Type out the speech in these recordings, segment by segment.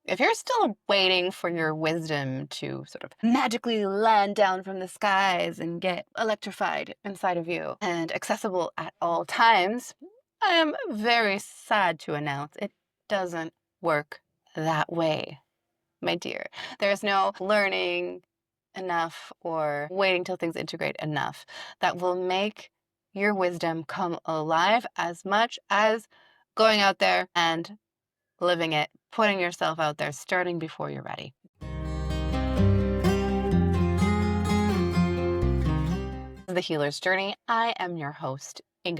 If you're still waiting for your wisdom to sort of magically land down from the skies and get electrified inside of you and accessible at all times, I am very sad to announce it doesn't work that way, my dear. There's no learning enough or waiting till things integrate enough that will make your wisdom come alive as much as going out there and living it, putting yourself out there, starting before you're ready. The Healer's Journey. I am your host, Inge,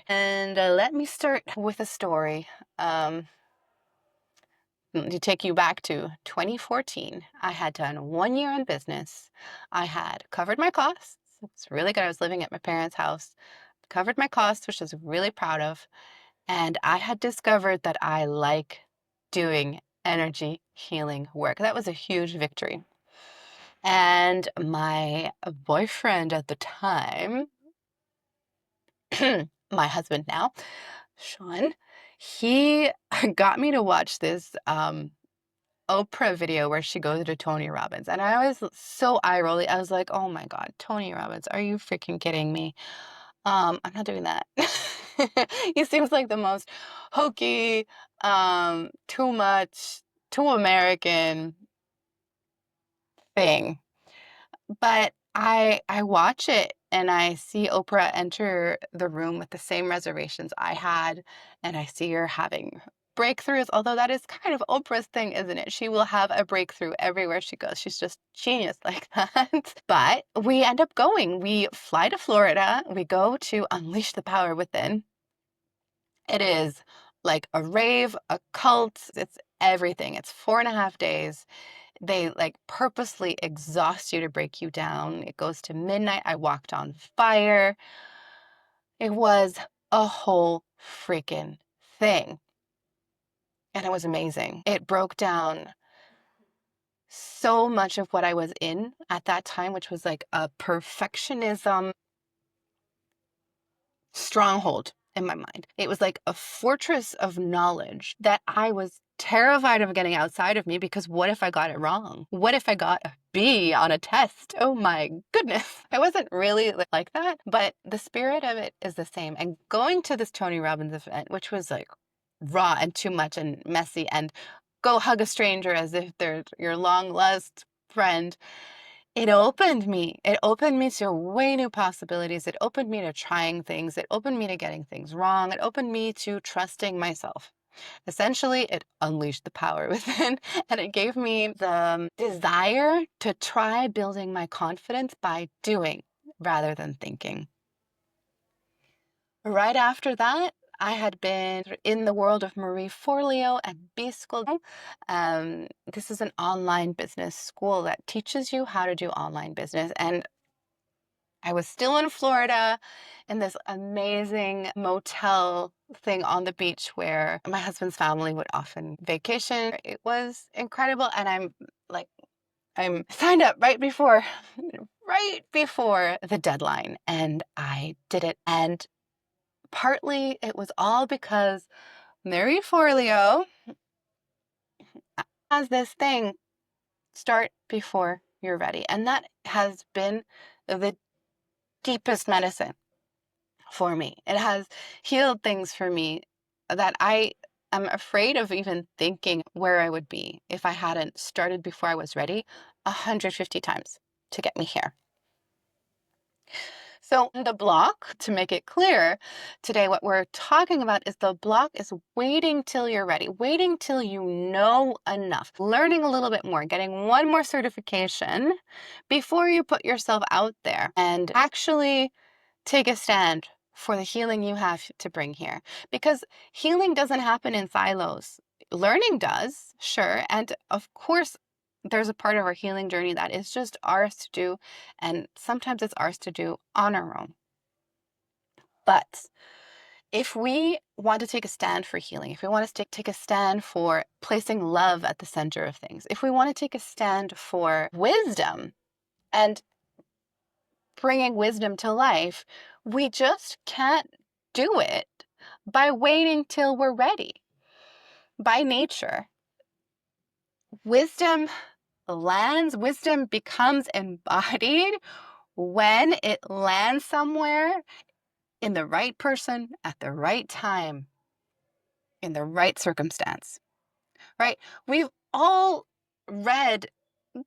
and let me start with a story. To take you back to 2014, I had done 1 year in business. I had covered my costs. It's really good. I was living at my parents' house, covered my costs, which I was really proud of. And I had discovered that I like doing energy healing work. That was a huge victory. And my boyfriend at the time, my husband now, Sean, he got me to watch this Oprah video where she goes to Tony Robbins. And I was so eye rolly. I was like, oh my God, Tony Robbins, are you freaking kidding me? I'm not doing that. He seems like the most hokey, too much, too American thing. But I watch it and I see Oprah enter the room with the same reservations I had, and I see her having breakthroughs, although that is kind of Oprah's thing, isn't it? She will have a breakthrough everywhere she goes. She's just genius like that. But we end up going. We fly to Florida. We go to unleash the power within. It is like a rave, a cult. It's everything. It's 4.5 days. They like purposely exhaust you to break you down. It goes to midnight. I walked on fire. It was a whole freaking thing. And it was amazing. It broke down so much of what I was in at that time, which was like a perfectionism stronghold in my mind. It was like a fortress of knowledge that I was terrified of getting outside of me, because what if I got it wrong? What if I got a B on a test? Oh my goodness. I wasn't really like that, but the spirit of it is the same. And going to this Tony Robbins event, which was like raw and too much and messy, and go hug a stranger as if they're your long lost friend, it opened me. It opened me to way new possibilities. It opened me to trying things. It opened me to getting things wrong. It opened me to trusting myself. Essentially, it unleashed the power within, and it gave me the desire to try building my confidence by doing rather than thinking. Right after that, I had been in the world of Marie Forleo and B School. This is an online business school that teaches you how to do online business. And I was still in Florida in this amazing motel thing on the beach where my husband's family would often vacation. It was incredible. And I'm signed up right before the deadline. And I did it. And partly it was all because Mary Forleo has this thing, start before you're ready. And that has been the deepest medicine for me. It has healed things for me that I am afraid of even thinking where I would be if I hadn't started before I was ready 150 times to get me here. So the block, to make it clear, today what we're talking about is the block is waiting till you're ready, waiting till you know enough, learning a little bit more, getting one more certification before you put yourself out there and actually take a stand for the healing you have to bring here. Because healing doesn't happen in silos. Learning does, sure. And of course, there's a part of our healing journey that is just ours to do. And sometimes it's ours to do on our own. But if we want to take a stand for healing, if we want to take a stand for placing love at the center of things, if we want to take a stand for wisdom and bringing wisdom to life, we just can't do it by waiting till we're ready. By nature, wisdom lands, wisdom becomes embodied when it lands somewhere in the right person at the right time, in the right circumstance, right? We've all read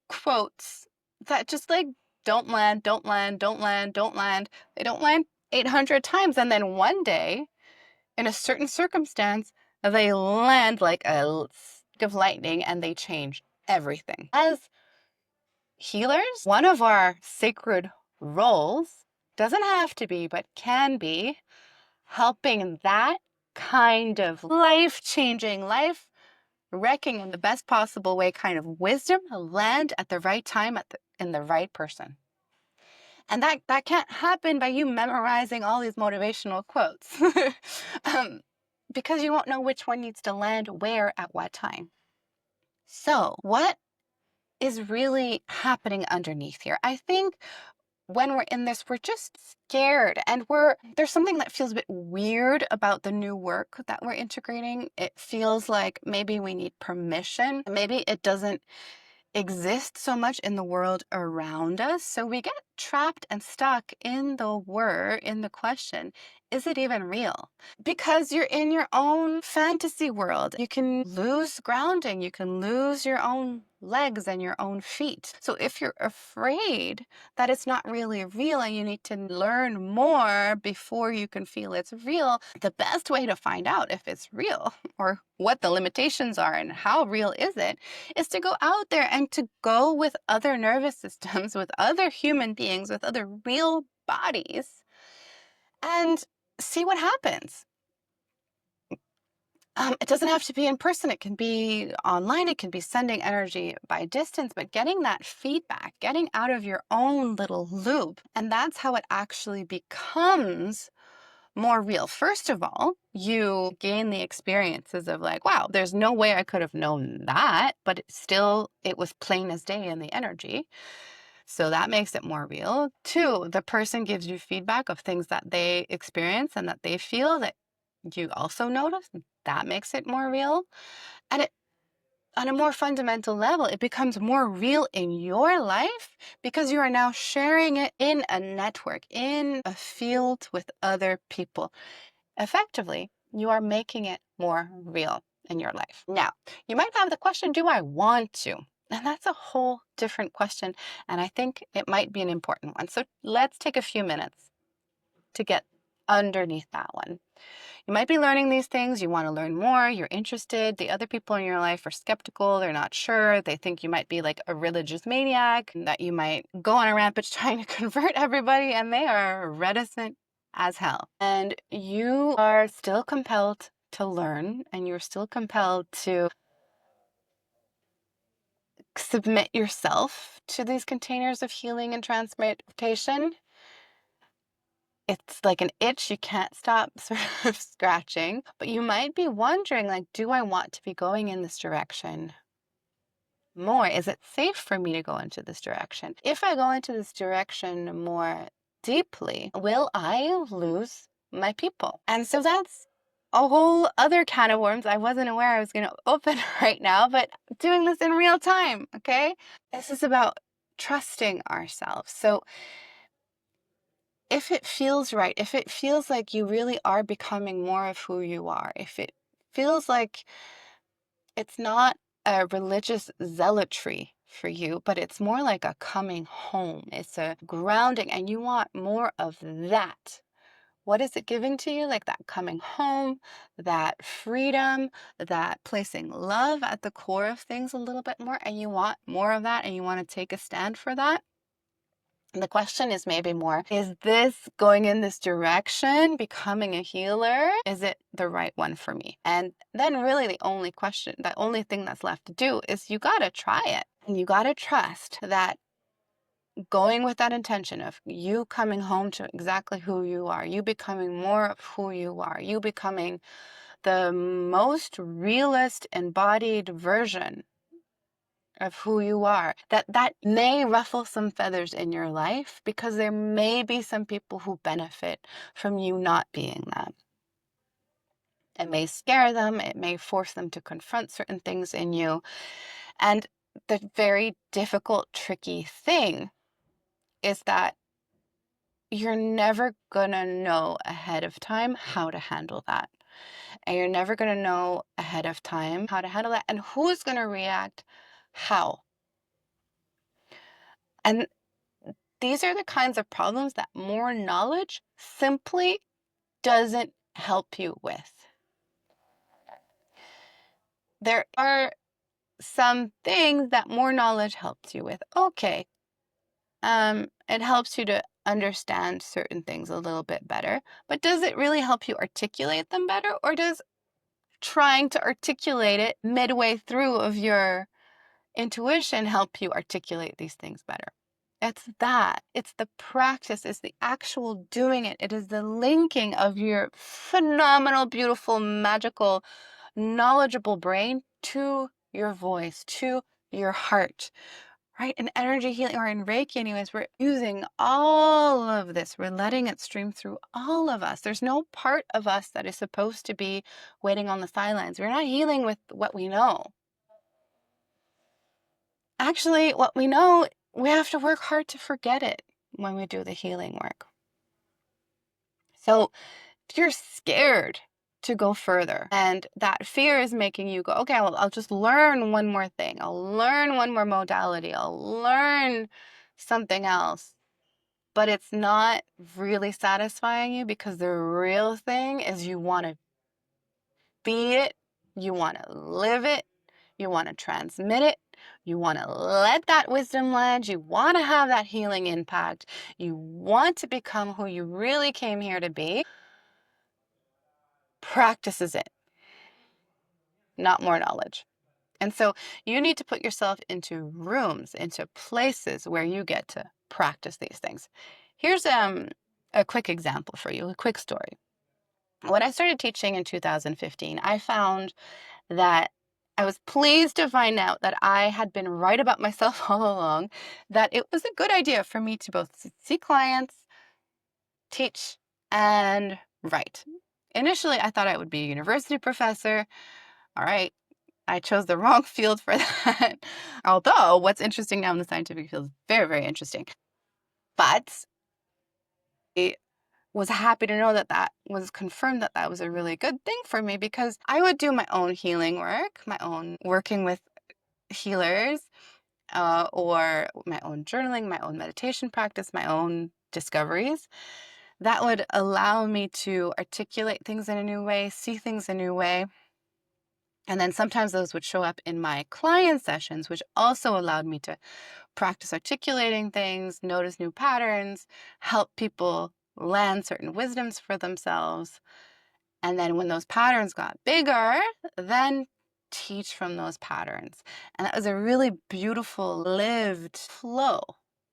quotes that just like don't land, don't land, don't land, don't land. They don't land 800 times. And then one day, in a certain circumstance, they land like a stick of lightning and they change everything. As healers, one of our sacred roles doesn't have to be, but can be, helping that kind of life changing, life wrecking in the best possible way kind of wisdom land at the right time in the right person. And that can't happen by you memorizing all these motivational quotes. Because you won't know which one needs to land where at what time. So, what is really happening underneath here? I think when we're in this, we're just scared, and there's something that feels a bit weird about the new work that we're integrating. It feels like maybe we need permission. Maybe it doesn't exist so much in the world around us. So we get trapped and stuck in the question, is it even real? Because you're in your own fantasy world. You can lose grounding. You can lose your own legs and your own feet. So if you're afraid that it's not really real and you need to learn more before you can feel it's real, the best way to find out if it's real or what the limitations are and how real is to go out there and to go with other nervous systems, with other human beings, with other real bodies, and see what happens. It doesn't have to be in person. It can be online. It can be sending energy by distance, but getting that feedback, getting out of your own little loop. And that's how it actually becomes more real. First of all, you gain the experiences of like, wow, there's no way I could have known that, but it was plain as day in the energy. So that makes it more real. Two, the person gives you feedback of things that they experience and that they feel that you also notice. That makes it more real. And on a more fundamental level, it becomes more real in your life because you are now sharing it in a network, in a field with other people. Effectively, you are making it more real in your life. Now, you might have the question, do I want to? And that's a whole different question. And I think it might be an important one. So let's take a few minutes to get underneath that one. You might be learning these things. You want to learn more. You're interested. The other people in your life are skeptical. They're not sure. They think you might be like a religious maniac, that you might go on a rampage trying to convert everybody, and they are reticent as hell. And you are still compelled to learn, and you're still compelled to submit yourself to these containers of healing and transmutation. It's like an itch you can't stop sort of scratching, but you might be wondering, like, do I want to be going in this direction more? Is it safe for me to go into this direction? If I go into this direction more deeply, will I lose my people? And so that's a whole other can of worms I wasn't aware I was going to open right now, but doing this in real time, okay? This is about trusting ourselves. So if it feels right, if it feels like you really are becoming more of who you are, if it feels like it's not a religious zealotry for you, but it's more like a coming home, it's a grounding, and you want more of that. What is it giving to you? Like that coming home, that freedom, that placing love at the core of things a little bit more, and you want more of that, and you want to take a stand for that. The question is maybe more, is this going in this direction, becoming a healer? Is it the right one for me? And then really the only thing that's left to do is you got to try it. And you got to trust that going with that intention of you coming home to exactly who you are, you becoming more of who you are, you becoming the most realist embodied version of who you are, that may ruffle some feathers in your life because there may be some people who benefit from you not being that. It may scare them. It may force them to confront certain things in you. And the very difficult, tricky thing is that you're never gonna know ahead of time how to handle that. And you're never gonna know ahead of time how to handle that and who's gonna react how. And these are the kinds of problems that more knowledge simply doesn't help you with. There are some things that more knowledge helps you with. Okay. It helps you to understand certain things a little bit better, but does it really help you articulate them better, or does trying to articulate it midway through of your intuition help you articulate these things better? It's that. It's the practice. It's the actual doing it. It is the linking of your phenomenal, beautiful, magical, knowledgeable brain to your voice, to your heart, right? In energy healing or in Reiki, anyways, we're using all of this. We're letting it stream through all of us. There's no part of us that is supposed to be waiting on the sidelines. We're not healing with what we know. Actually, what we know, we have to work hard to forget it when we do the healing work. So you're scared to go further. And that fear is making you go, okay, well, I'll just learn one more thing. I'll learn one more modality. I'll learn something else. But it's not really satisfying you because the real thing is you want to be it. You want to live it. You want to transmit it. You want to let that wisdom land. You want to have that healing impact. You want to become who you really came here to be. Practices it, not more knowledge. And so you need to put yourself into rooms, into places where you get to practice these things. Here's a quick example for you, a quick story. When I started teaching in 2015, I found that I was pleased to find out that I had been right about myself all along, that it was a good idea for me to both see clients, teach, and write. Initially, I thought I would be a university professor. All right, I chose the wrong field for that. Although what's interesting now in the scientific field is very, very interesting. But I was happy to know that that was confirmed, that that was a really good thing for me, because I would do my own healing work, my own working with healers, or my own journaling, my own meditation practice, my own discoveries that would allow me to articulate things in a new way, see things a new way. And then sometimes those would show up in my client sessions, which also allowed me to practice articulating things, notice new patterns, help people land certain wisdoms for themselves. And then when those patterns got bigger, then teach from those patterns. And that was a really beautiful lived flow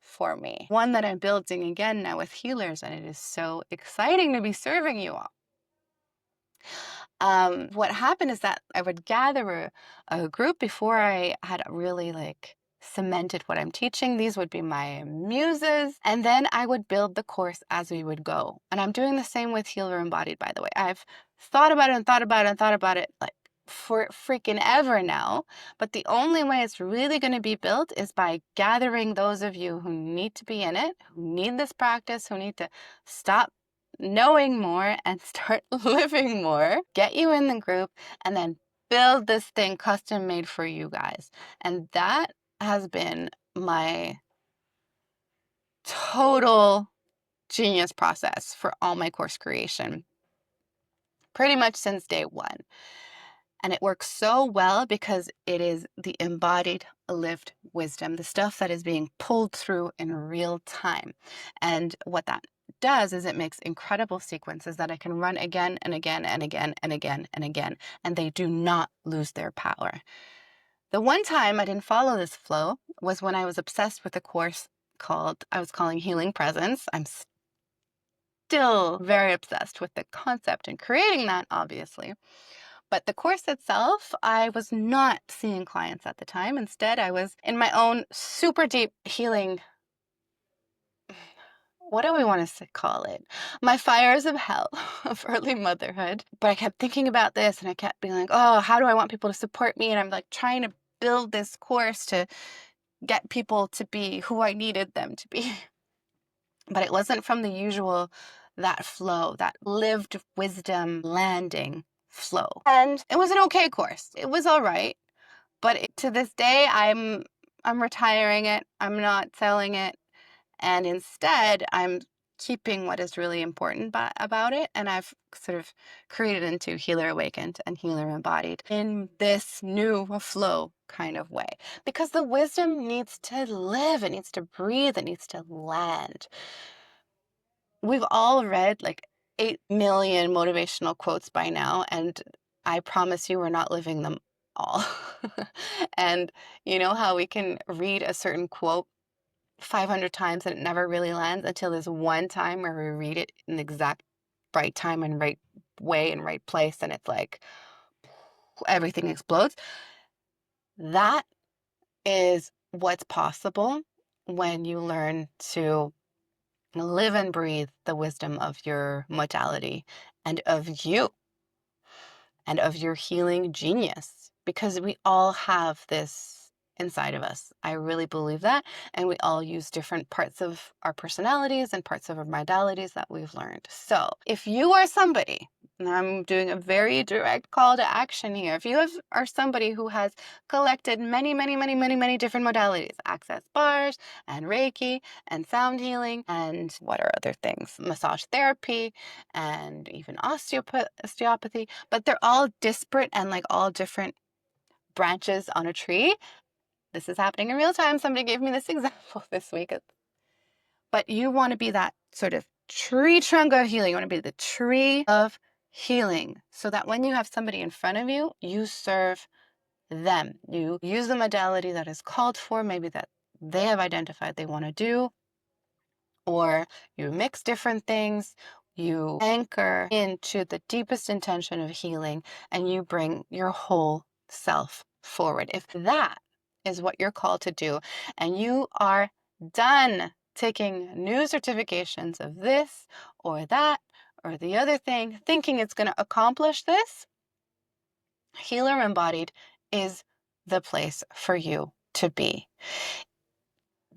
for me. One that I'm building again now with healers, and it is so exciting to be serving you all. What happened is that I would gather a group before I had really cemented what I'm teaching. These would be my muses. And then I would build the course as we would go. And I'm doing the same with Healer Embodied, by the way. I've thought about it and thought about it and thought about it for freaking ever now. But the only way it's really going to be built is by gathering those of you who need to be in it, who need this practice, who need to stop knowing more and start living more, get you in the group, and then build this thing custom made for you guys. And that has been my total genius process for all my course creation, pretty much since day one. And it works so well because it is the embodied, lived wisdom, the stuff that is being pulled through in real time. And what that does is it makes incredible sequences that I can run again and again and again and again and again, and they do not lose their power. The one time I didn't follow this flow was when I was obsessed with a course I was calling Healing Presence. I'm still very obsessed with the concept and creating that, obviously. But the course itself, I was not seeing clients at the time. Instead, I was in my own super deep healing. What do we want to call it? My fires of hell of early motherhood. But I kept thinking about this and I kept being like, oh, how do I want people to support me? And I'm trying to build this course to get people to be who I needed them to be. But it wasn't from the usual, that flow, that lived wisdom landing flow. And it was an okay course. It was all right. But to this day, I'm retiring it. I'm not selling it. And instead, I'm keeping what is really important about it. And I've sort of created into Healer Awakened and Healer Embodied in this new flow kind of way. Because the wisdom needs to live, it needs to breathe, it needs to land. We've all read like 8 million motivational quotes by now, and I promise you we're not living them all. And you know how we can read a certain quote 500 times and it never really lands until there's one time where we read it in the exact right time and right way and right place, and it's like everything explodes. That is what's possible when you learn to live and breathe the wisdom of your modality and of you and of your healing genius, because we all have this inside of us. I really believe that. And we all use different parts of our personalities and parts of our modalities that we've learned. So if you are somebody, and I'm doing a very direct call to action here, if you are somebody who has collected many, many, many, many, many different modalities, access bars and Reiki and sound healing and what are other things, massage therapy and even osteopathy, but they're all disparate and like all different branches on a tree. This is happening in real time. Somebody gave me this example this week. But you want to be that sort of tree trunk of healing. You want to be the tree of healing so that when you have somebody in front of you, you serve them. You use the modality that is called for, maybe that they have identified they want to do, or you mix different things, you anchor into the deepest intention of healing, and you bring your whole self forward. If that is what you're called to do, and you are done taking new certifications of this or that or the other thing, thinking it's going to accomplish this, Healer Embodied is the place for you to be.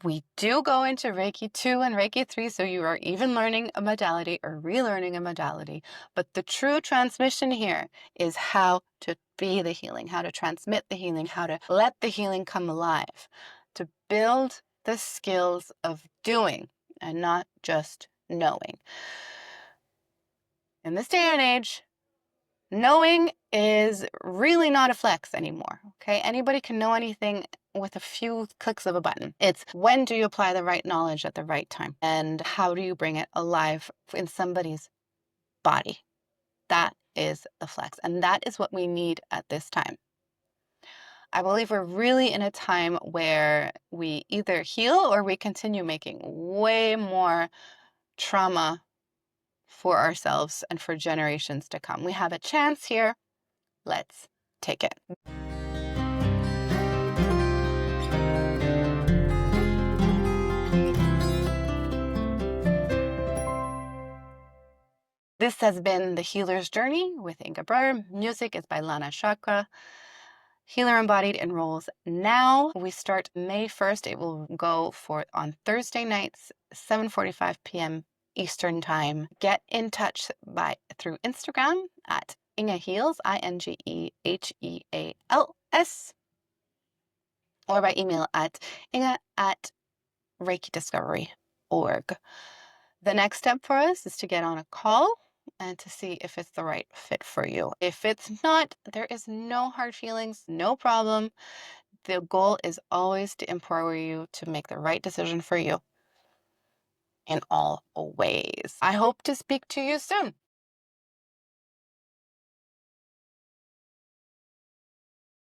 We do go into Reiki 2 and Reiki 3, so you are even learning a modality or relearning a modality. But the true transmission here is how to be the healing, how to transmit the healing, how to let the healing come alive, to build the skills of doing and not just knowing. In this day and age, knowing is really not a flex anymore, okay? Anybody can know anything with a few clicks of a button. It's when do you apply the right knowledge at the right time? And how do you bring it alive in somebody's body? That is the flex. And that is what we need at this time. I believe we're really in a time where we either heal or we continue making way more trauma for ourselves and for generations to come. We have a chance here. Let's take it. This has been The Healer's Journey with Inge. Music is by Lana Chakra. Healer Embodied enrolls now. We start May 1st. It will go for on Thursday nights, 7:45 p.m. Eastern Time. Get in touch through Instagram at Inge Heals, INGEHEALS, or by email at inge@reikidiscovery.org. The next step for us is to get on a call and to see if it's the right fit for you. If it's not, there is no hard feelings, no problem. The goal is always to empower you to make the right decision for you in all ways. I hope to speak to you soon.